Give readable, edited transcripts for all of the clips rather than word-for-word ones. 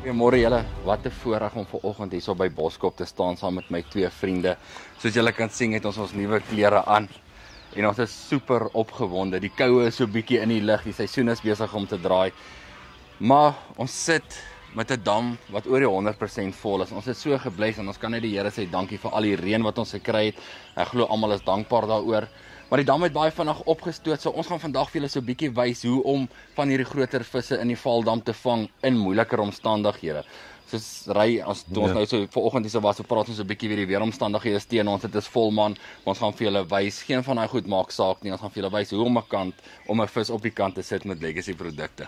Goeiemôre julle, wat 'n voorreg om vanoggend hierso by Boskop te staan saam met my twee vriende. Soos julle kan sien het ons nuwe klere aan en ons is super opgewonde. Die koue is so bietjie in die lug, die seisoen is besig om te draai. Maar ons sit met 'n dam wat oor die 100% vol is. Ons is so gebless en ons kan net die Here sê dankie vir al die reën wat ons gekry het. Ek glo almal is dankbaar daaroor. Maar die dam het baie vinnig opgestoot, so ons gaan vandag vir julle so 'n bietjie wys hoe om van hierdie groter visse in die Valdam te vang in moeiliker omstandighede. Soos ons nou so vanoggend hierso was, so praat ons so 'n bietjie weer die weeromstandighede teen ons. Dit is volmaan, maar ons gaan vir julle wys, geen van daai goed maak saak nie. Ons gaan vir julle wys hoe om 'n vis op die kant te sit met Legacy produkte.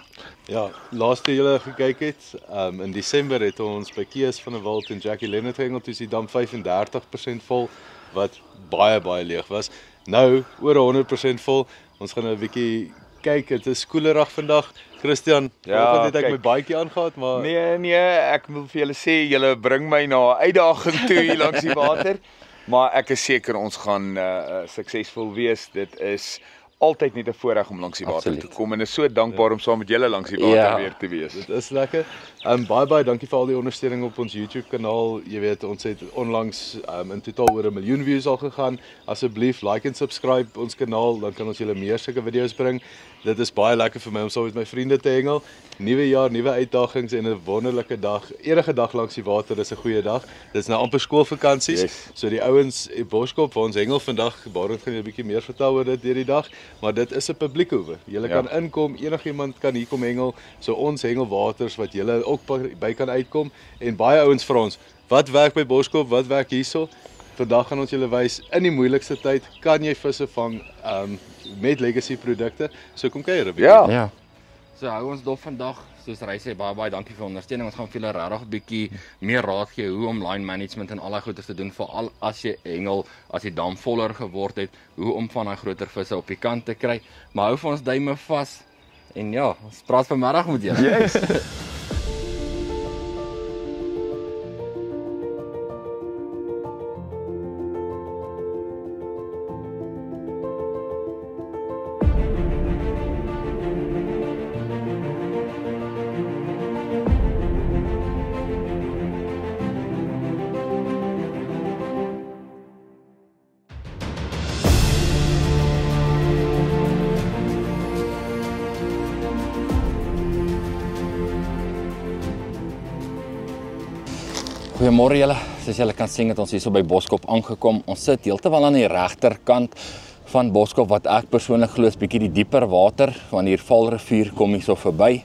Ja, laaste julle gekyk het, in Desember het ons by Kees van der Walt en Jackie Leonard gehengel, toe is die dam 35% vol, wat baie leeg was. Nou, oor 100% vol. Ons gaan nou 'n bietjie kyk, het is koelerig vandag. Christian, vanoggend het ek my baadjie aangehad, maar Nee, ek wil vir julle sê, julle bring my na 'n uitdaging toe hier langs die water. Maar ek is seker ons gaan suksesvol wees. Dit is altyd net 'n voorreg om langs die water te kom en is so dankbaar om saam met julle langs die water weer te wees. Dit is lekker. Baie dankie vir al die ondersteuning op ons YouTube kanaal. Jy weet, ons het onlangs in totaal oor 1 miljoen views al gegaan. Asseblief like en subscribe ons kanaal, dan kan ons julle meer sulke video's bring. Dit is baie lekker vir my om saam met my vriende te hengel. Nuwe jaar, nuwe uitdagings en 'n wonderlike dag. Enige dag langs die water is 'n goeie dag. Dit is nou amper skoolvakansies. Yes. So die ouens in Boskop waar ons hengel vandag, Barend gaan 'n bietjie meer vertel oor dit deur die dag, maar dit is 'n publiekhoewe. Julle kan inkom, enigiemand kan hier kom hengel. So ons hengelwaters wat julle ook by kan uitkom en baie ouens vra ons, wat werk by Boskop, wat werk hierso? Vandag gaan ons julle wys, in die moeilikste tyd kan jy visse vang met Legacy produkte. So kom kuier 'n bietjie. Ja. So hou ons dop vandag. Soos Ry sê, baie dankie vir ondersteuning. Ons gaan vir julle regtig 'n bietjie meer raad gee hoe om line management en al daai goeders te doen, veral as jy hengel, as die dam voller geword het, hoe om van daai groter visse op die kant te kry. Maar hou vir ons duime vas. En ja, ons praat vanmiddag met julle. Yes. Goeiemôre julle. Soos julle kan sien het ons hierso by Boskop aangekom. Ons sit heeltemal aan die regterkant van Boskop wat ek persoonlik glo is bietjie die dieper water, want hier Valrivier kom hierso verby.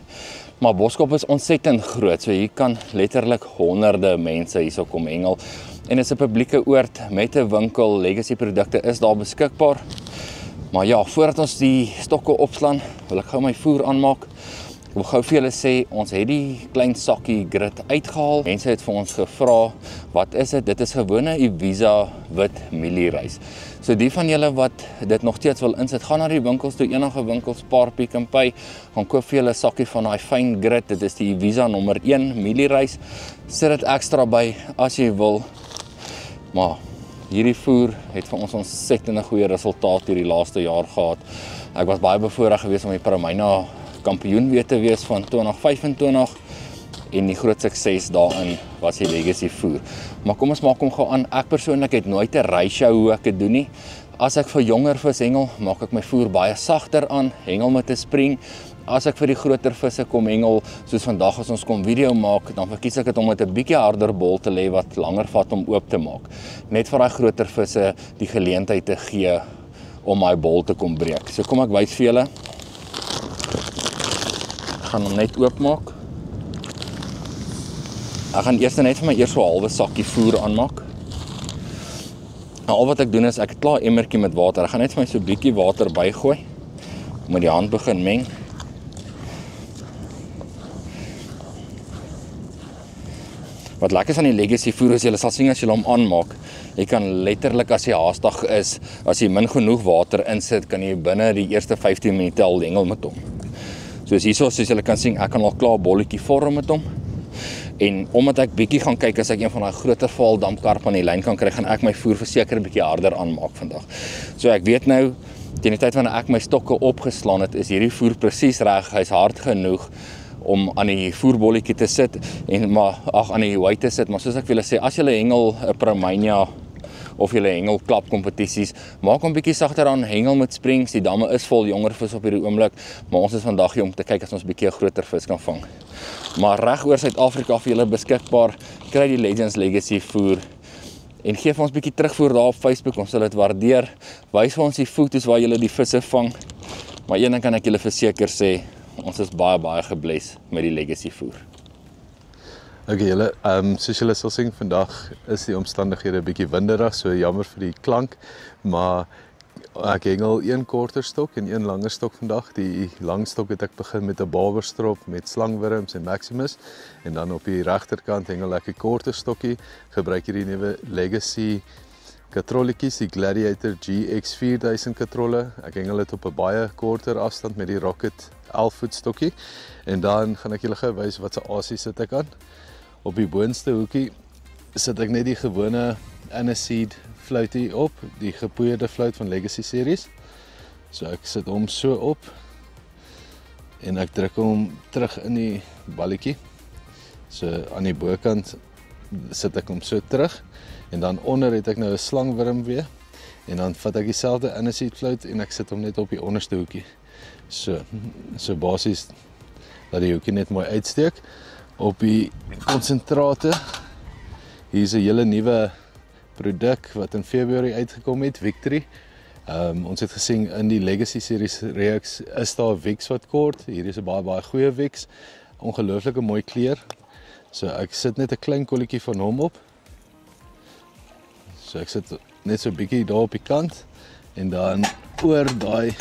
Maar Boskop is ontsettend groot, so hier kan letterlik honderde mense hierso kom hengel. En dit is 'n publieke oord met 'n winkel. Legacy produkte is daar beskikbaar. Maar ja, voordat ons die stokke opslaan, wil ek gou my voer aanmaak. Ek wil gou vir julle sê, ons het die klein sakkie grit uitgehaal. Mense het vir ons gevra, wat is dit? Dit is gewone Ibiza wit mielierys. So die van julle wat dit nog steeds wil insit, gaan na die winkels toe, enige winkels, Paar, Pick n Pay, gaan koop vir julle 'n sakkie van daai fyn grit. Dit is die Ibiza nommer 1 mielierys. Sit dit ekstra by as jy wil. Maar hierdie voer het vir ons ontsettende goeie resultaat hierdie laaste jaar gehad. Ek was baie bevoorreg geweest om die Paramyna kampioen weer te wees van 2025 en die groot sukses daarin was die Legacy voer. Maar kom ons maak hom gou aan. Ek persoonlik het nooit 'n ratio hoe ek dit doen nie. As ek vir jonger vis hengel, maak ek my voer baie sagter aan, hengel met 'n spring. As ek vir die groter visse kom hengel, soos vandag as ons kom video maak, dan verkies ek dit om met 'n bietjie harder bol te lê wat langer vat om oop te maak. Net vir daai groter visse die geleentheid te gee om my bol te kom breek. So kom ek wys vir julle. Ek gaan hom net oopmaak. Ek gaan eers net vir my so 'n halwe sakkie voer aanmaak. Nou al wat ek doen is ek het klaar 'n emmertjie met water. Ek gaan net vir my so 'n bietjie water bygooi. Met die hand begin meng. Wat lekker is aan die Legacy voer is jy sal sien as jy hom aanmaak. Jy kan letterlik as jy haastig is, as jy min genoeg water insit, kan jy binne die eerste 15 minute al hengel met hom. Soos hierso, soos julle kan sien, ek kan al klaar 'n bolletjie vorm met hom. En omdat ek bietjie gaan kyk as ek een van daai groter Valdamkarp aan die lyn kan kry, gaan ek my voer verseker 'n bietjie harder aanmaak vandag. So ek weet nou teen die tyd wanneer ek my stokke opgeslaan het, is hierdie voer presies reg. Hy's hard genoeg om aan die voerbolletjie te sit en maar aan die hooi te sit, maar soos ek wil sê, as jy hengel 'n Primania of julle hengelklap kompetisies, maak hom bietjie sagter aan, hengel met springs, die damme is vol jonger vis op hierdie oomblik, maar ons is vandag hier om te kyk as ons bietjie 'n groter vis kan vang. Maar reg oor Suid-Afrika vir julle beskikbaar, kry die Legends Legacy voer en gee vir ons bietjie terugvoer daar op Facebook, ons sal dit waardeer. Wys vir ons die foto's waar julle die visse vang. Maar een ding kan ek julle verseker sê, ons is baie gebless met die Legacy voer. Okay, julle, soos julle sal sien, vandag is die omstandighede 'n bietjie winderig, so jammer vir die klank, maar ek hengel een korter stok en een langer stok vandag. Die lang stok het ek begin met 'n barberstrop met slangwurms en Maximus, en dan op die regterkant hengel ek 'n korter stokkie, gebruik hierdie nuwe Legacy katrolletjies, die Gladiator GX 4000 katrolle. Ek hengel dit op 'n baie korter afstand met die Rocket 11 voet stokkie, en dan gaan ek julle gou wys wat se asie sit ek aan. Op die boonste hoekie sit ek net die gewone aniseed fluitie op, die gepoeierde fluit van Legacy series. So ek sit hom so op en ek druk hom terug in die balletjie. So aan die bokant sit ek hom so terug, en dan onder het ek nou 'n slangwurm weer, en dan vat ek dieselfde aniseed fluit en ek sit hom net op die onderste hoekie. So basies dat die hoekie net mooi uitsteek. Op die konsentrate, hier is 'n hele nuwe produk wat in Februarie uitgekom het, Victory. Ons het gesien in die Legacy series reeks is daar Vicks wat kort. Hier is 'n baie goeie Vicks, ongelooflike mooi kleur. So ek sit net 'n klein kolletjie van hom op. So ek sit net so 'n bietjie daar op die kant, en dan oor daai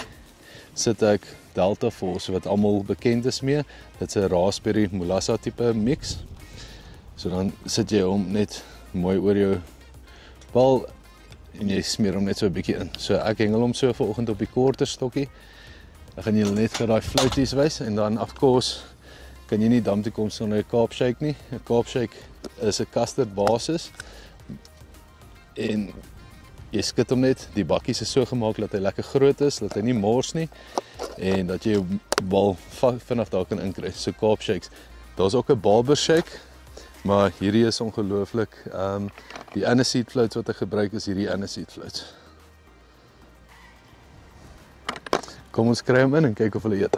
sit ek Delta Force wat almal bekend is mee. Dit's 'n raspberry molassa tipe mix. So dan sit jy hom net mooi oor jou bal en jy smeer hom net so 'n bietjie in. So ek hengel hom so vanoggend op die korter stokkie. Ek gaan julle net vir daai flouties wys, en dan of course kan jy nie dam toe kom sonder 'n Cape Shake nie. 'n Cape Shake is 'n custard basis en jy skud hom net. Die bakkies is so gemaak dat hy lekker groot is, dat hy nie mors nie, en dat jy jou bal vinnig daar kan inkry. So Cape Shakes. Daar's ook 'n Barber Shake, maar hierdie is ongelooflik. Die aniseed floats wat ek gebruik is hierdie aniseed floats. Kom ons kry hom in en kyk of hulle eet.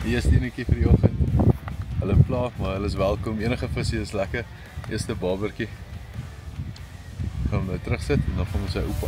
Die eerste enetjie vir die oggend. Hulle pla, maar hulle is welkom. Enige visie is lekker. Eerste barbertjie. Gaan hom nou terugsit en dan gaan ons sy opa.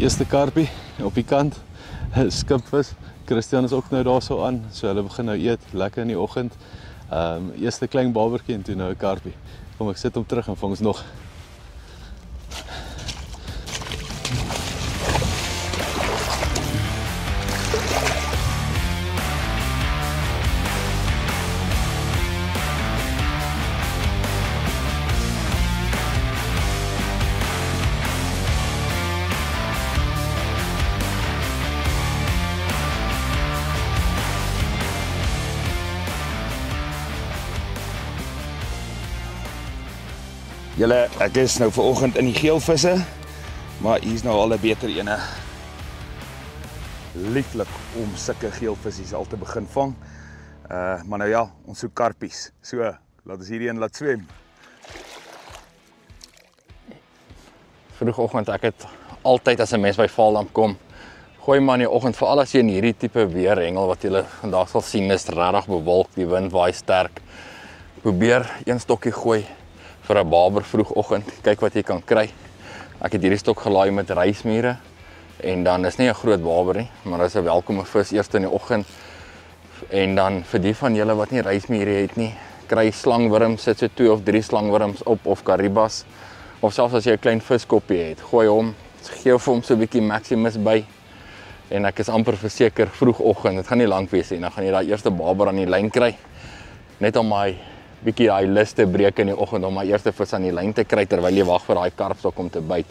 Eerste karpie op die kant, skipvis. Christian is ook nou daar so aan, so hulle begin nou eet, lekker in die oggend. Eerste klein barbertjie en toe nou 'n karpie. Kom ek sit hom terug en vang ons nog. Julle, ek is nou vanoggend in die geelvisse, maar hier's nou al 'n beter ene. Lieflik om sulke geelvissies al te begin vang. Maar nou ja, ons soek karpies. So, laat ons hierdie een laat swem. Vroegoggend, ek het altyd as 'n mens by Vaaldam kom, gooi maar in die oggend, veral as jy in hierdie tipe weer hengel wat julle vandag sal sien, is regtig bewolk, die wind waai sterk. Probeer een stokkie gooi vir 'n barber vroegoggend, kyk wat jy kan kry. Ek het hierdie stok gelaai met rysmure en dan is nie 'n groot barber nie, maar dis 'n welkome vis eers in die oggend. En dan vir die van julle wat nie reismiere het nie, kry slangwurms, sit so 2 of 3 slangwurms op of karibas. Of selfs as jy 'n klein viskoppie het, gooi hom, gee vir hom so 'n bietjie Maximus by. En ek is amper verseker vroegoggend, dit gaan nie lank wees nie, dan gaan jy daai eerste barber aan die lyn kry. Net om my bietjie daai lus te breek in die oggend om my eerste vis aan die lyn te kry terwyl jy wag vir daai karpstok om te byt.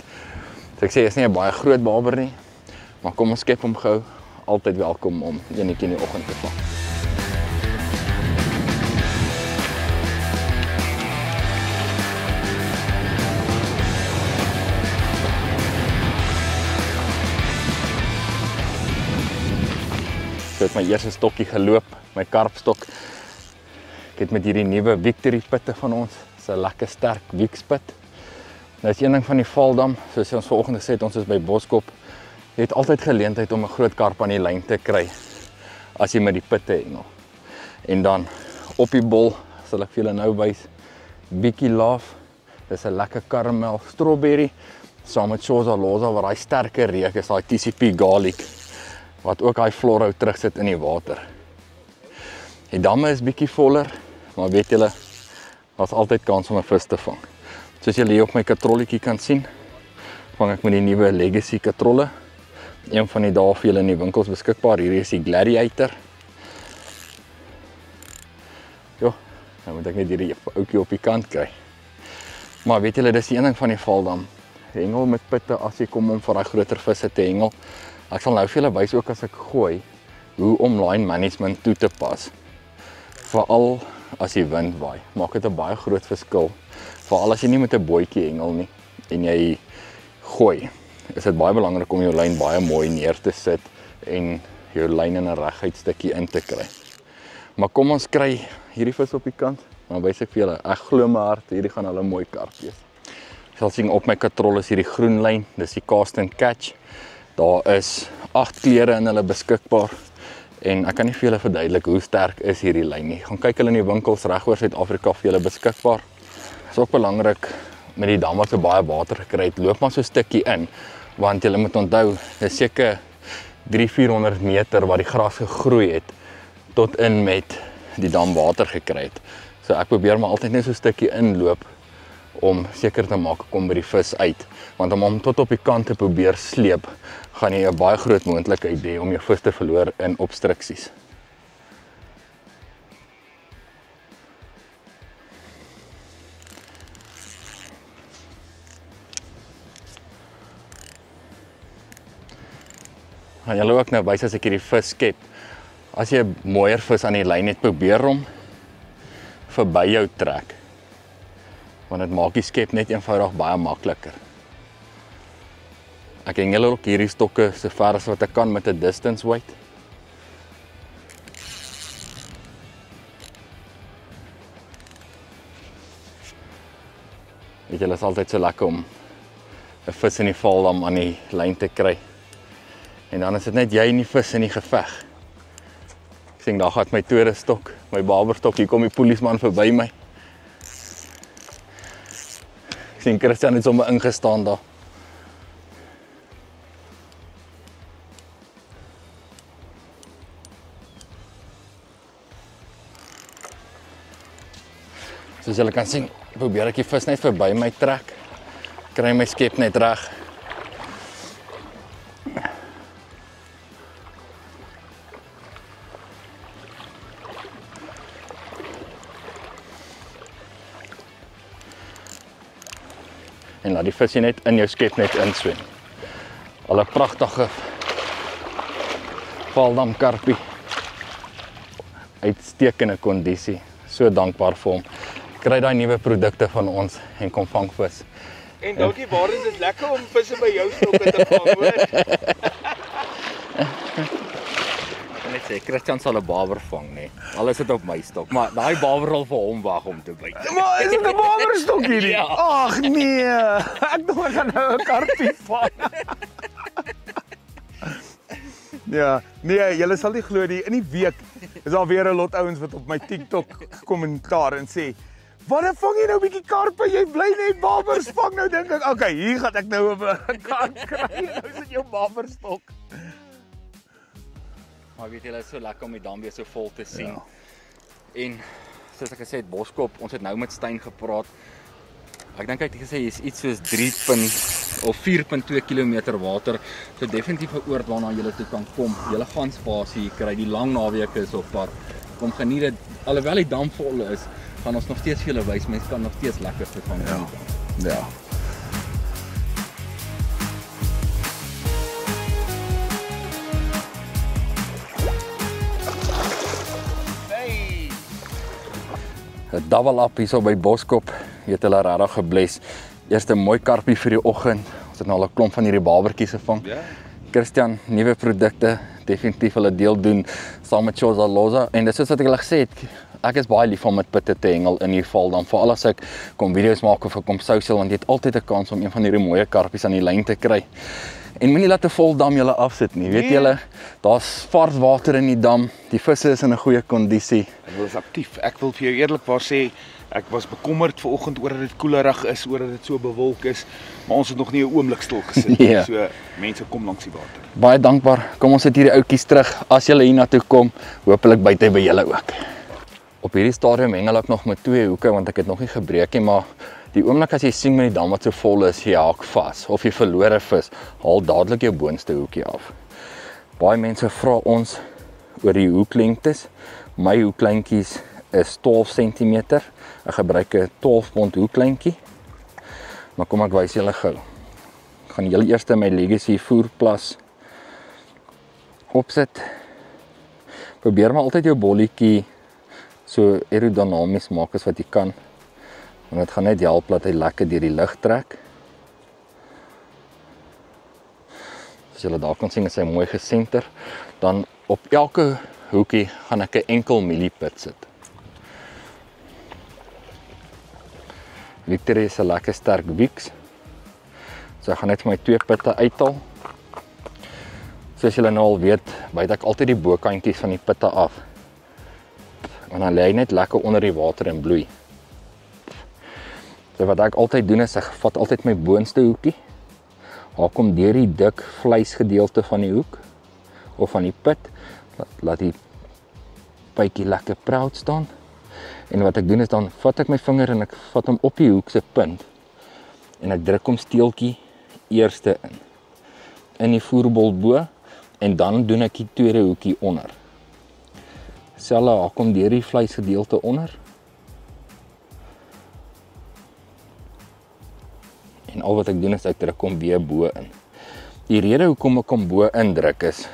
So ek sê, is nie 'n baie groot barber nie, maar kom ons skep hom gou, altyd welkom om enetjie in die oggend te vang. Ek het my eerste stokkie geloop, my karpstok. Ek het met hierdie nuwe Victory pitte van ons, dis 'n lekker sterk wiekspit. Nou is een ding van die Valdam, soos ons vanoggend gesê het, ons is by Boskop. Jy het altyd geleentheid om 'n groot karp aan die lyn te kry as jy met die pitte hengel. En dan op die bol, sal ek vir julle nou wys, bietjie laaf. Dis 'n lekker karamel strawberry saam met Xosa Loza wat daai sterker reuk is, daai TCP garlic wat ook daai florhou terugsit in die water. Die damme is bietjie voller, maar weet julle, daar's altyd kans om 'n vis te vang. Soos julle hier op my katrolletjie kan sien, vang ek met die nuwe Legacy katrolle. Een van die dae vir julle in die winkels beskikbaar. Hierdie is die Gladiator. Jo, nou moet ek net hierdie ouetjie op die kant kry. Maar weet julle, dis die een ding van die Valdam. Hengel met pitte as jy kom om vir daai groter visse te hengel. Ek sal nou vir julle wys ook as ek gooi hoe om line management toe te pas. Veral as die wind waai, maak dit 'n baie groot verskil. Veral as jy nie met 'n bootjie hengel nie en jy gooi, is dit baie belangrik om jou lyn baie mooi neer te sit en jou lyn in 'n reguit stukkie in te kry. Maar kom ons kry hierdie vis op die kant, dan wys ek vir julle, ek glo my hart, hierdie gaan hulle mooi karp wees. Jy sal sien op my katrol is hierdie groen lyn, dis die Cast and Catch. Daar is 8 kleure in hulle beskikbaar. En ek kan nie vir julle verduidelik hoe sterk is hierdie lyn nie. Gaan kyk hulle in die winkels regoor Suid-Afrika vir julle beskikbaar. Dit is ook belangrik met die dam wat so baie water gekry het, loop maar so 'n stukkie in, want julle moet onthou, dis seker 300-400 meter waar die gras gegroei het tot in met die dam water gekry het. So ek probeer maar altyd net so 'n stukkie inloop om seker te maak kom by die vis uit, want om hom tot op die kant te probeer sleep, gaan jy 'n baie groot moontlikheid hê om jou vis te verloor in obstruksies. Gaan julle ook nou wys as ek hierdie vis skep. As jy 'n mooier vis aan die lyn het, probeer hom verby jou trek. Want dit maak die skep net eenvoudig baie makliker. Ek hengel ook hierdie stokke so ver as wat ek kan met 'n distance weight. Weet julle, is altyd so lekker om 'n vis in die Valdam aan die lyn te kry. En dan is dit net jy en die vis in die geveg. Ek sien daar gaan my tweede stok, my barberstok, hier kom die polisieman verby my. Ek sien Christian het sommer ingestaan daar. Soos julle kan sien, probeer ek die vis net verby my trek. Kry my skep net reg. En laat die vis net in jou skep net inswem. Al 'n pragtige Valdam karpie. Uitstekende kondisie. So dankbaar vir hom. Kry daai nuwe produkte van ons en kom vang vis. En dankie Barend, dit is lekker om visse by jou stokke te vang, hoor. Net sê Christian sal 'n barber vang, nê. Al is dit op my stok, maar daai barber sal vir hom wag om te byt. Maar is dit 'n barberstok hierdie? Ja. Ag nee, ek dink ek gaan nou 'n karpie vang. Ja, nee, julle sal nie glo nie, in die week is daar weer 'n lot ouens wat op my TikTok kommentaar en sê, "Wat vang jy nou 'n bietjie karpe? Jy bly net barbers vang." Nou dink ek, okay, hier gaan ek nou 'n karp kry. Nou is dit jou barberstok. Maar weet julle, is so lekker om die dam weer so vol te sien. En soos ek gesê het, Boskop, ons het nou met Stein gepraat. Ek dink hy het gesê is iets soos 4.2 km water. So definitief 'n oord waarna jy toe kan kom. Jy gaan spasie kry, die lang naweke is op pad. Kom geniet dit. Alhoewel die dam vol is, gaan ons nog steeds vir julle wys, mense kan nog steeds lekker vervang. Ja. Het double up hier so by Boskop, jy het hulle regtig gebless. Eerste mooi karpie vir die oggend. Ons het nou al 'n klomp van hierdie babertjies gevang. Ja. Christian, nuwe produkte, definitief hulle deel doen saam met Choza Loza. En dis soos wat ek al gesê het, ek is baie lief om met pitte te hengel in die val, dan veral as ek kom video's maak of ek kom social, want jy het altyd 'n kans om een van hierdie mooie karpies aan die lyn te kry. En moenie laat 'n vol dam julle afsit nie. Weet julle, daar's vars water in die dam. Die visse is in 'n goeie kondisie. Hulle is aktief. Ek wil vir jou eerlikwaar sê, ek was bekommerd vanoggend oor dat dit koelerig is, oor dat dit so bewolk is, maar ons het nog nie 'n oomblik stil gesit nie. Nee. So mense kom langs die water. Baie dankbaar. Kom ons sit hierdie oudjies terug. As julle hiernatoe kom, hopelik buite by julle ook. Op hierdie stadium hengel ek nog met 2 hoeke want ek het nog nie gebreek nie, maar die oomblik as jy sien met die dam wat so vol is, jy haak vas of jy verloor 'n vis, haal dadelik jou boonste hoekie af. Baie mense vra ons oor die hoeklengtes. My hoeklyntjies is 12 cm. Ek gebruik 'n 12 pond hoeklyntjie. Maar kom ek wys julle gou. Ek gaan heel eers my Legacy voerplas opsit. Probeer maar altyd jou bolletjie so aerodinamies maak as wat jy kan. Want dit gaan net help dat hy lekker deur die lug trek. As julle daar kan sien, is hy mooi gesenter. Dan op elke hoekie gaan ek 'n enkel mieliepit sit. Victory is 'n lekker sterk wieks. So ek gaan net my 2 pitte uithaal. Soos julle nou al weet, byt ek altyd die bokantjies van die pitte af. En dan lê hy net lekker onder die water en bloei. So wat ek altyd doen is, ek vat altyd my boonste hoekie, haak hom deur die dik vleisgedeelte van die hoek, of van die pit, laat die bytjie lekker proud staan, en wat ek doen is, dan vat ek my vinger en ek vat hom op die hoek se punt, en ek druk hom steeltjie eerste in die voerbol bo, en dan doen ek die tweede hoekie onder. Selfe haak hom deur die vleisgedeelte onder, en al wat ek doen is, ek druk hom weer bo in. Die rede hoekom ek hom bo indruk is,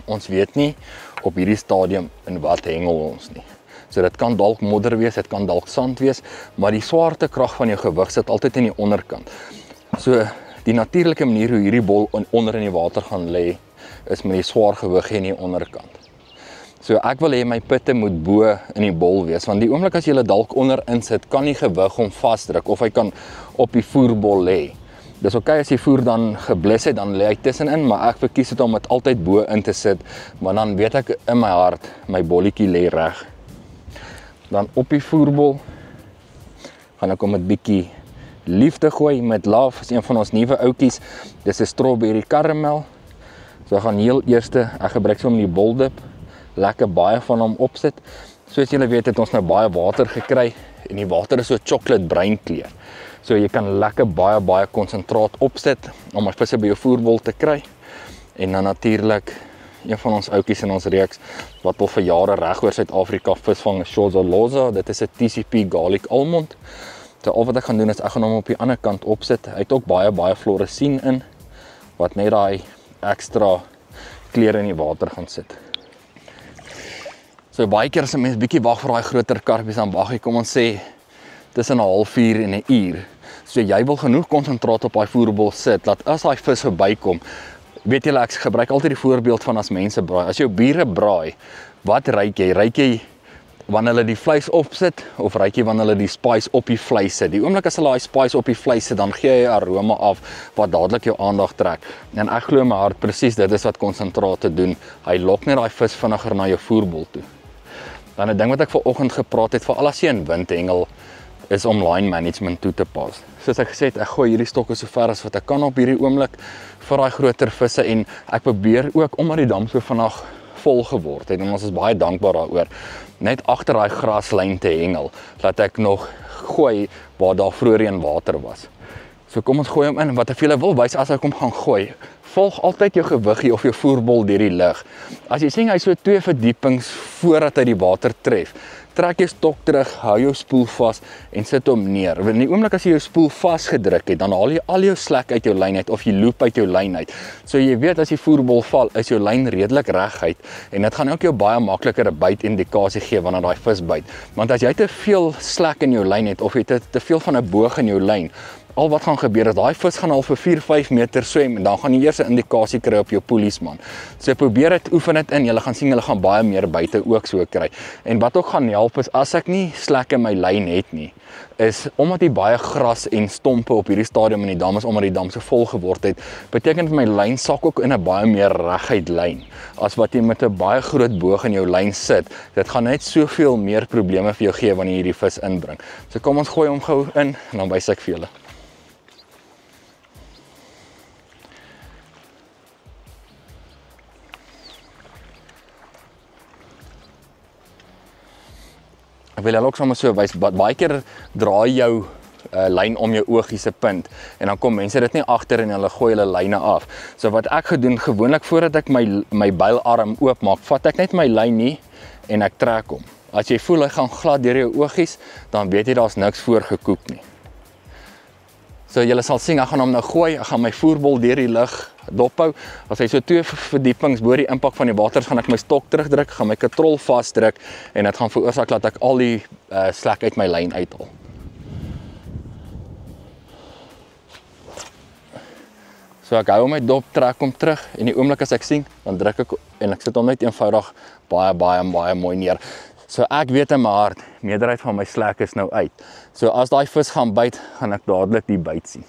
ons weet nie op hierdie stadium in wat hengel ons nie. So dit kan dalk modder wees, dit kan dalk sand wees, maar die swaartekrag van jou gewig sit altyd in die onderkant. So die natuurlike manier hoe hierdie bol onder in die water gaan lê, is met die swaar gewig in die onderkant. So ek wil hê my pitte moet bo in die bol wees, want die oomblik as jy hulle dalk onder insit, kan die gewig hom vasdruk, of hy kan op die voerbol lê. Dis okay as die voer dan geblus het, dan lê hy tussenin, maar ek verkies dit om dit altyd bo in te sit, want dan weet ek in my hart, my bolletjie lê reg. Dan op die voerbol, gaan ek hom met bietjie liefde gooi, met love, is een van ons nuwe oudjies, dis 'n strawberry caramel, so ek gaan heel eerste, ek gebruik so om die boldip, lekker baie van hom opsit. Soos julle weet het ons nou baie water gekry en die water is so chocolate bruin kleur. So jy kan lekker baie konsentraat opsit om my visse by jou voerbol te kry. En dan natuurlik een van ons oudjies in ons reeks wat al vir jare reg oor Suid-Afrika visvang, Choza Loza. Dit is 'n TCP garlic almond. So al wat ek gaan doen is ek gaan hom op die ander kant opsit. Hy het ook baie fluoresien in wat net daai ekstra kleure in die water gaan sit. So baie keer as 'n mens bietjie wag vir daai groter karpies, dan wag jy, kom ons sê tussen 'n halfuur en 'n uur. So jy wil genoeg konsentraat op daai voerbol sit, dat as daai vis verbykom, weet julle, ek gebruik altyd die voorbeeld van as mense braai. As jou bure braai, wat ruik jy? Ruik jy wanneer hulle die vleis opsit, of ruik jy wanneer hulle die spice op die vleis sit? Die oomblik as hulle daai spice op die vleis sit, dan gee jy 'n aroma af wat dadelik jou aandag trek. En ek glo in my hart presies dit is wat konsentraat te doen. Hy lok net daai vis vinniger na jou voerbol toe. Dan 'n ding wat ek vanoggend gepraat het, veral as jy in windhengel, is om line management toe te pas. Soos ek gesê het, ek gooi hierdie stokke so ver as wat ek kan op hierdie oomblik vir daai groter visse, en ek probeer ook, omdat die dam so vinnig vol geword het en ons is baie dankbaar daaroor. Net agter daai graslyn te hengel, dat ek nog gooi waar daar vroeër water was. So kom ons gooi hom in en wat ek vir julle wil wys as ek hom gaan gooi, volg altyd jou gewiggie of jou voerbol deur die lug. As jy sien hy so 2 verdiepings voordat hy die water tref, trek jou stok terug, hou jou spoel vas en sit hom neer. In die oomblik as jy jou spoel vasgedruk het, dan haal jy al jou slek uit jou lyn uit of jy loop uit jou lyn uit. So jy weet as die voerbol val, is jou lyn redelik reguit en dit gaan ook jou baie makliker 'n bytindikasie gee wanneer daai vis byt. Want as jy te veel slek in jou lyn het of jy te veel van 'n boog in jou lyn, al wat gaan gebeur is daai vis gaan al vir 4-5 meter swem en dan gaan jy eers 'n indikasie kry op jou poeliesman. So probeer dit, oefen dit in, jy gaan sien hulle gaan baie meer buite ook so kry. En wat ook gaan help is as ek nie slek in my lyn het nie, is omdat jy baie gras en stompe op hierdie stadium in die dam is omdat die dam so vol geword het, beteken dit my lyn sak ook in 'n baie meer reguit lyn as wat jy met 'n baie groot boog in jou lyn sit. Dit gaan net soveel meer probleme vir jou gee wanneer jy hierdie vis inbring. So kom ons gooi hom gou in en dan wys ek vir julle. Ek wil ook sommer so wys, baie keer draai jou lyn om jou oogie se punt en dan kom mense dit nie agter en hulle gooi hulle lyne af. So wat ek gedoen gewoonlik voordat ek my bylarm oopmaak, vat ek net my lyn nie en ek trek hom. As jy voel hy gaan glad deur jou oogies, dan weet jy daar's niks voorgekoek nie. So julle sal sien, ek gaan hom nou gooi, ek gaan my voerbol deur die lug dophou. As hy so 2 verdiepings bo die impak van die water, gaan ek my stok terugdruk, gaan my katrol vasdruk en dit gaan veroorsaak dat ek al die slek uit my lyn uithaal. So ek hou my dop, trek hom terug en die oomblik as ek sien, dan druk ek en ek sit hom net eenvoudig baie mooi neer. So ek weet in my hart, meerderheid van my slek is nou uit. So as daai vis gaan byt, gaan ek dadelik die byt sien.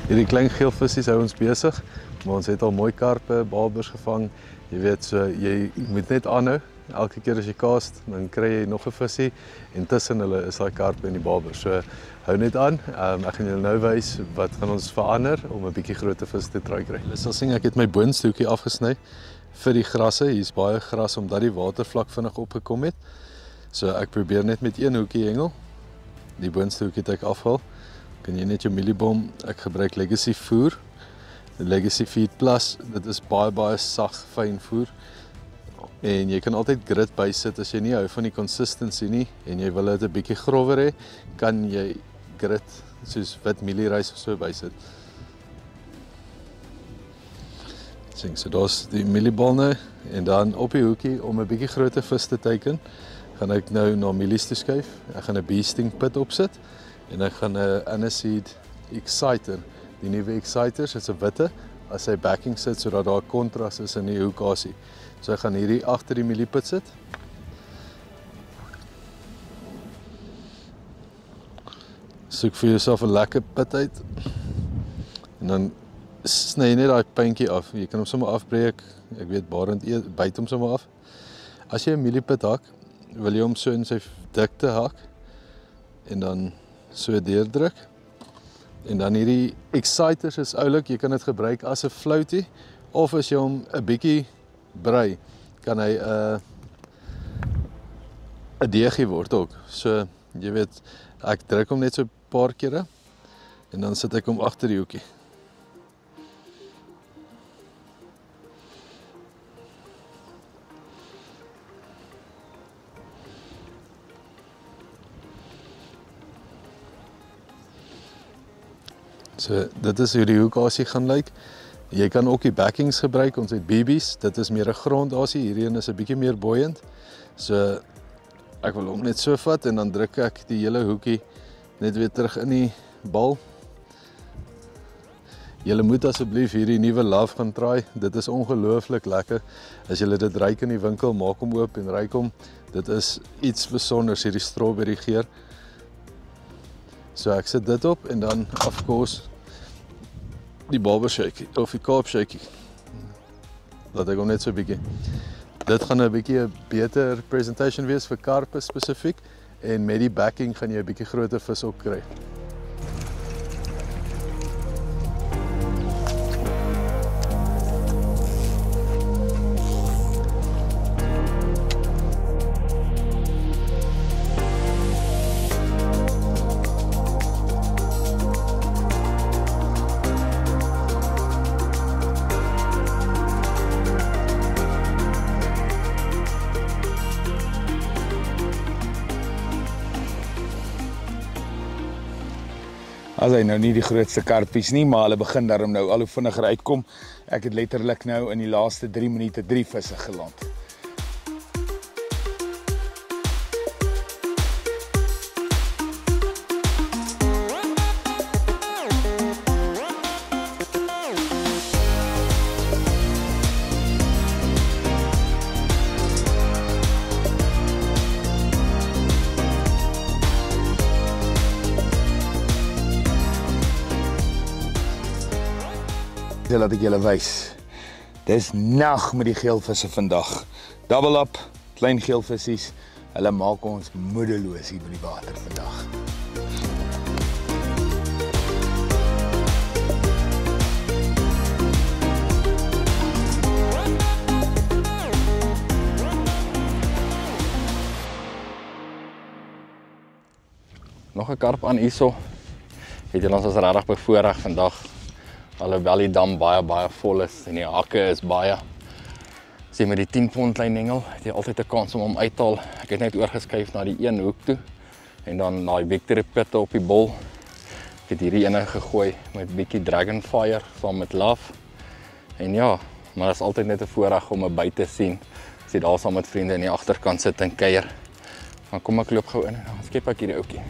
Hierdie klein geelvissies hou ons besig, maar ons het al mooi karpe, babers gevang. Jy weet, so jy moet net aanhou. Elke keer as jy cast, dan kry jy nog 'n visie en tussen hulle is daai karpe en die babers. So hou net aan. Ek gaan julle nou wys wat gaan ons verander om 'n bietjie groter vis te kry. Jy sal sien ek het my boonste hoekie afgesny vir die grasse. Hier's baie gras omdat die watervlak vinnig opgekom het. So ek probeer net met een hoekie hengel. Die boonste hoekie het ek afhaal. Kan jy net jou mieliebom, ek gebruik Legacy voer, Legacy Feed Plus, dit is baie sag, fyn voer, en jy kan altyd grit bysit as jy nie hou van die consistency nie, en jy wil dit 'n bietjie grower hê, kan jy grit, soos wit mielierys of so bysit. So daar's die mieliebal nou, en dan op die hoekie, om 'n bietjie groter vis te teiken, gaan ek nou na mielies toe skuif, ek gaan 'n beasting pit opsit, en ek gaan 'n Aniseed Exciter, die nuwe Exciters, is 'n witte, as hy backing sit, sodat daar 'n kontras is in die hoekasie. So ek gaan hierdie agter die mieliepit sit. Soek vir jouself 'n lekker pit uit, en dan sny jy net daai puntjie af, jy kan hom sommer afbreek, ek weet Barend byt hom sommer af. As jy 'n mieliepit hak, wil jy hom so in sy dikte hak, en dan so deurdruk, en dan hierdie Exciters is oulik, jy kan dit gebruik as 'n floutie, of as jy hom 'n bietjie brei, kan hy 'n deegie word ook. So, jy weet, ek druk hom net so 'n paar kere, en dan sit ek hom agter die hoekie. So dit is hoe die hoekasie gaan lyk. Jy kan ook die backings gebruik, ons het BB's, dit is meer 'n grondasie, hierdie een is 'n bietjie meer buoyant. So ek wil hom net so vat en dan druk ek die hele hoekie net weer terug in die bal. Julle moet asseblief hierdie nuwe Love gaan try. Dit is ongelooflik lekker. As julle dit ruik in die winkel, maak hom oop en ruik hom. Dit is iets besonders, hierdie strawberry geur. So ek sit dit op en dan of course die Barber Shakie of die Kaap Shakie. Laat ek hom net so 'n bietjie. Dit gaan 'n bietjie 'n beter presentation wees vir karpe spesifiek en met die backing gaan jy 'n bietjie groter vis ook kry. As hy nou nie die grootste karpies nie, maar hulle begin daarom nou al hoe vinniger uitkom. Ek het letterlik nou in die laaste 3 minute 3 visse geland. Laat ek julle wys. Dis nag met die geelvisse vandag. Double up, klein geelvissies. Hulle maak ons moedeloos hier by die water vandag. Nog 'n karp aan hierso. Het julle ons as regtig bevoorreg vandag. Alhoewel die dam baie vol is en die hakke is baie. Sê met die 10 pond klein hengel, het jy altyd 'n kans om hom uit te haal. Ek het net oorgeskuif na die een hoek toe en dan daai Victory pitte op die bol. Ek het hierdie ene gegooi met bietjie Dragonfire saam met Love. En ja, maar dit is altyd net 'n voorreg om 'n byt te sien. As jy daar saam met vriende in die agterkant sit en kuier. Dan kom ek loop gou in en dan skep ek hierdie ouetjie.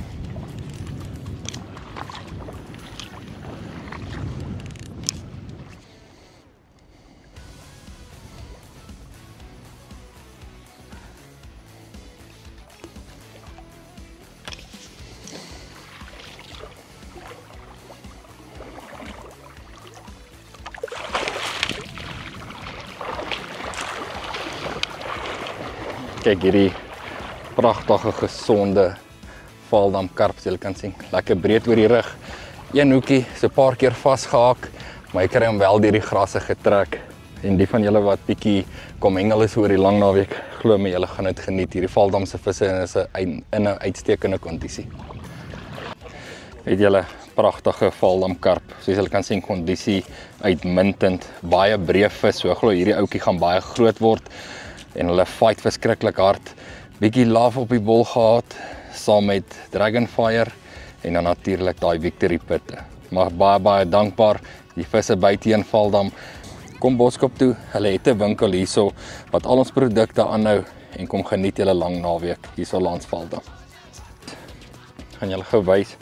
Kyk hierdie pragtige gesonde Vaaldam karp, jy kan sien. Lekker breed oor die rug. Een hoekie, so 'n paar keer vasgehaak, maar ek kry hom wel deur die grasse getrek. En die van julle wat bietjie kom hengel is oor die lang naweek, glo my julle gaan dit geniet. Hierdie Vaaldamse visse is in 'n uitstekende kondisie. Het julle pragtige Vaaldam karp. Soos julle kan sien, kondisie uitmuntend, baie breë vis. So ek glo hierdie ouetjie gaan baie groot word. En hulle fight verskriklik hard. Bietjie Love op die bol gehad, saam met Dragonfire en dan natuurlik daai Victory pitte. Maar baie dankbaar, die visse by teen Vaaldam. Kom Boskop toe, hulle het 'n winkel hierso wat al ons produkte aanhou en kom geniet julle lang naweek hierso langs Vaaldam. Gaan julle gou wys.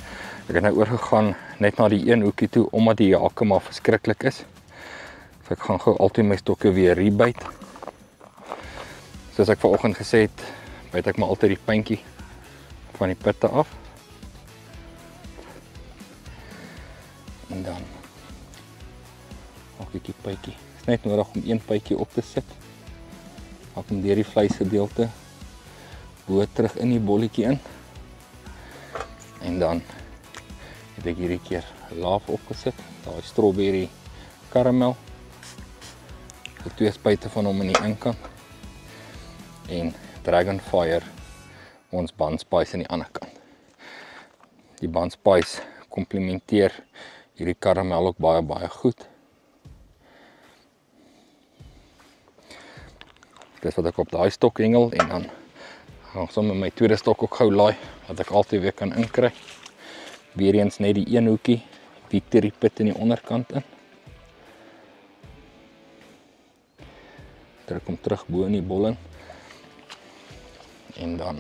Ek het nou oorgegaan net na die een hoekie toe omdat die hakke maar verskriklik is. So ek gaan gou altyd my stokke weer rebyt. Soos ek vanoggend gesê het, byt ek maar altyd die puntjie van die pitte af. En dan maak ek die puntjie. Dit is net nodig om een puntjie op te sit. Maak hom deur die vleisgedeelte, bo terug in die bolletjie in. En dan het ek hierdie keer Love opgesit, daai strawberry karamel. Die 2 spuite van hom aan die inkant. En Dragonfire, ons Bun Spice aan die ander kant. Die Bun Spice komplementeer hierdie karamel ook baie goed. Dis wat ek op daai stok hengel en dan gaan ek sommer my tweede stok ook gou laai, wat ek altyd weer kan inkry. Weer eens net die een hoekie, Victory pit in die onderkant in. Druk hom terug bo in die bollen. En dan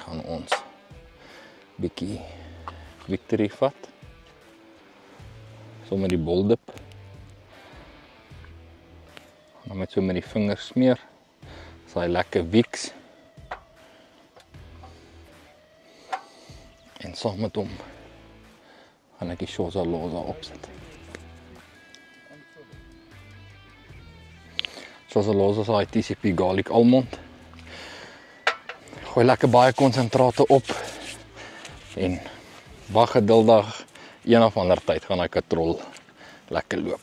gaan ons bietjie Victory vat. So met die boldip. Dan met so met die vingers smeer. So hy lekker Vicks. En saam met hom gaan ek die Xosa Loza opsit. Xosa Loza is hy TCP garlic almond. Gooi lekker baie konsentrate op en wag geduldig, een of ander tyd gaan hy katrol lekker loop.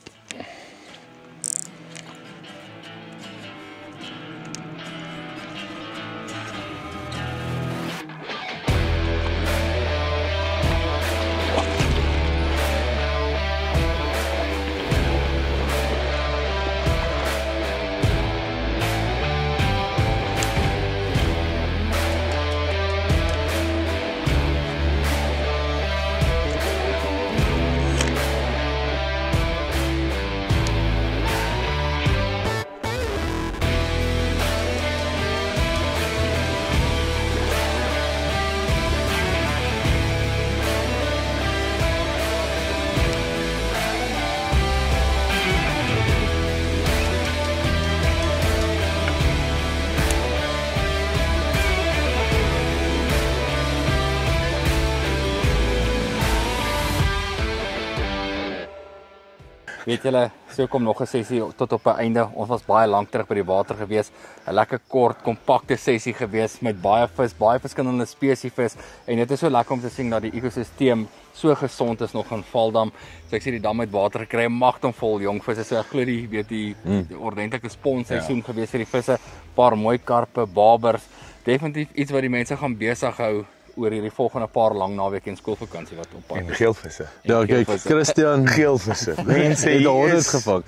Weet julle, so kom nog 'n sessie tot op 'n einde. Ons was baie lank terug by die water gewees. 'n Lekker kort, kompakte sessie gewees met baie vis, baie verskillende spesies vis. En dit is so lekker om te sien dat die ekosisteem so gesond is nog in Valdam. So ek sê die dam het water gekry, magtig vol jong visse. So ek glo die ordentlike sponsseisoen gewees vir die visse. Paar mooi karpe, babers. Definitief iets wat die mense gaan besig hou oor hierdie volgende paar lang naweek en skoolvakansie wat op pad is. En geelvisse. Ja, kyk, Christian, Geelvisse. Mense, hier is gevang.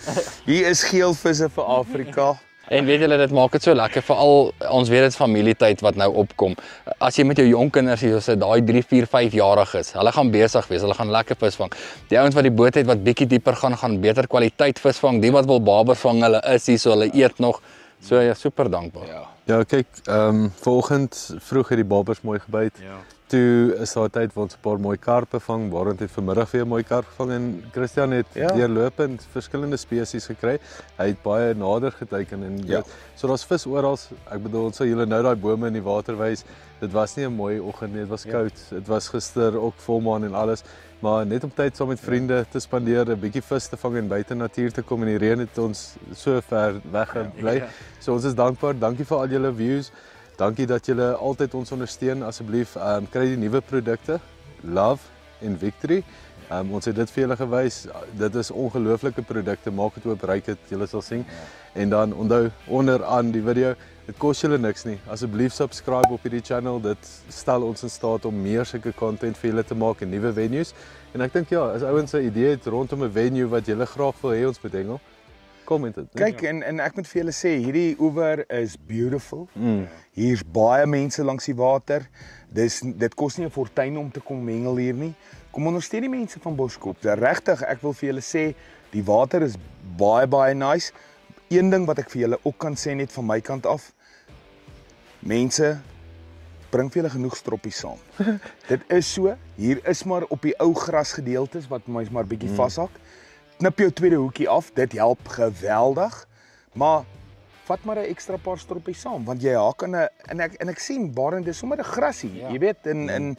Hier is geelvisse vir Afrika. En weet julle, dit maak dit so lekker, veral ons weet dit familietyd wat nou opkom. As jy met jou jong kinders hier so daai 3, 4, 5 jarig is, hulle gaan besig wees, hulle gaan lekker vis vang. Die ouens wat die boot het wat bietjie dieper gaan beter kwaliteit vis vang. Die wat wil babers vang, hulle is hier, so hulle eet nog. So ja, super dankbaar. Ja, kyk, vanoggend vroeg het die babers mooi gebyt. Ja. Toe is daar tyd waar ons 'n paar mooi karpe vang, Barend het vanmiddag weer 'n mooi karp gevang en Christian het deurlopend verskillende spesies gekry. Hy het baie nader geteken en so daar's vis oral. Ek bedoel, ons sal julle nou daai bome in die water wys. Dit was nie 'n mooi oggend nie, dit was koud. Dit was gister ook volmaan en alles. Maar net om tyd saam met vriende te spandeer, 'n bietjie vis te vang en buite natuur te kom en die reën het ons so ver weggebly. So ons is dankbaar. Dankie vir al julle views. Dankie dat julle altyd ons ondersteun. Asseblief, kry die nuwe produkte, Love en Victory. Ons het dit vir julle gewys. Dit is ongelooflike produkte. Maak dit oop, ryk dit, julle sal sien. En dan onthou onderaan die video, dit kos julle niks nie. Asseblief subscribe op hierdie channel. Dit stel ons in staat om meer sulke content vir julle te maak en nuwe venues. En ek dink ja, as ouens 'n idee het rondom 'n venue wat julle graag wil hê ons moet hengel, comment dit. Kyk, en ek moet vir julle sê, hierdie oewer is beautiful. Hier's baie mense langs die water. Dit kos nie 'n fortuin om te kom hengel hier nie. Kom ondersteun die mense van Boskop. Regtig, ek wil vir julle sê, die water is baie nice. Een ding wat ek vir julle ook kan sê net van my kant af, mense, bring vir julle genoeg stroppies saam. Dit is so, hier is maar op die ou grasgedeeltes wat mens maar bietjie vashak. Knip jou tweede hoekie af, dit help geweldig. Maar vat maar 'n ekstra paar stroppies saam, want jy haak aan 'n en ek sien Barend is sommer 'n grasie, jy weet, en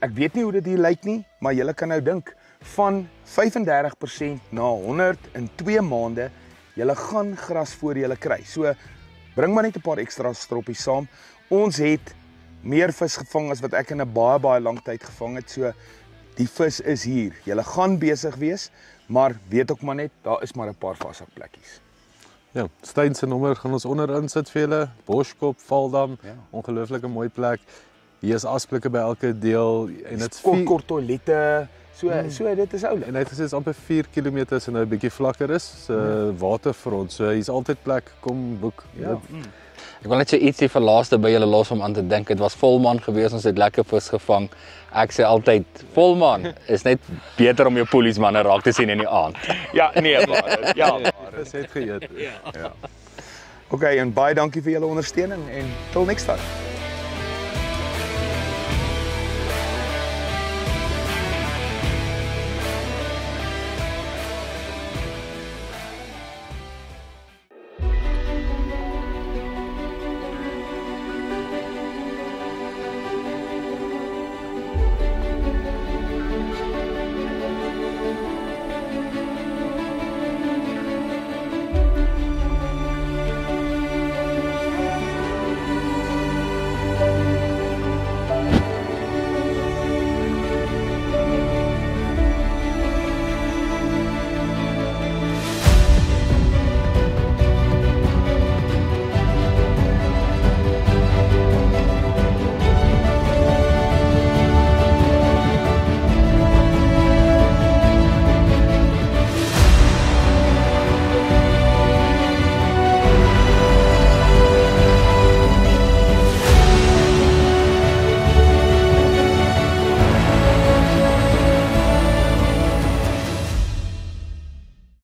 ek weet nie hoe dit hier lyk nie, maar julle kan nou dink van 35% na 100 in 2 maande, julle gaan gras voor julle kry. So bring maar net 'n paar ekstra stroppies saam. Ons het meer vis gevang as wat ek in 'n baie lang tyd gevang het. So die vis is hier. Julle gaan besig wees, maar weet ook maar net, daar is maar 'n paar vashakplekkies. Ja, Steyn se nommer gaan ons onderin sit vir julle. Boskop, Valdam, ongelooflike mooi plek. Hier is asblikke by elke deel en dit kort toilette. So dit is oulik. En hy het gesê dit is amper 4 km en nou 'n bietjie vlakker is. Waterfront. So hier's altyd plek, kom boek. Ek wil net so ietsie vir laaste by julle los om aan te dink. Dit was volmaan gewees, ons het lekker vis gevang. Ek sê altyd, volmaan is net beter om jou polismanne raak te sien in die aand. Ja, nee, maar ja. Dis het geëet. Okay, en baie dankie vir julle ondersteuning en till next time.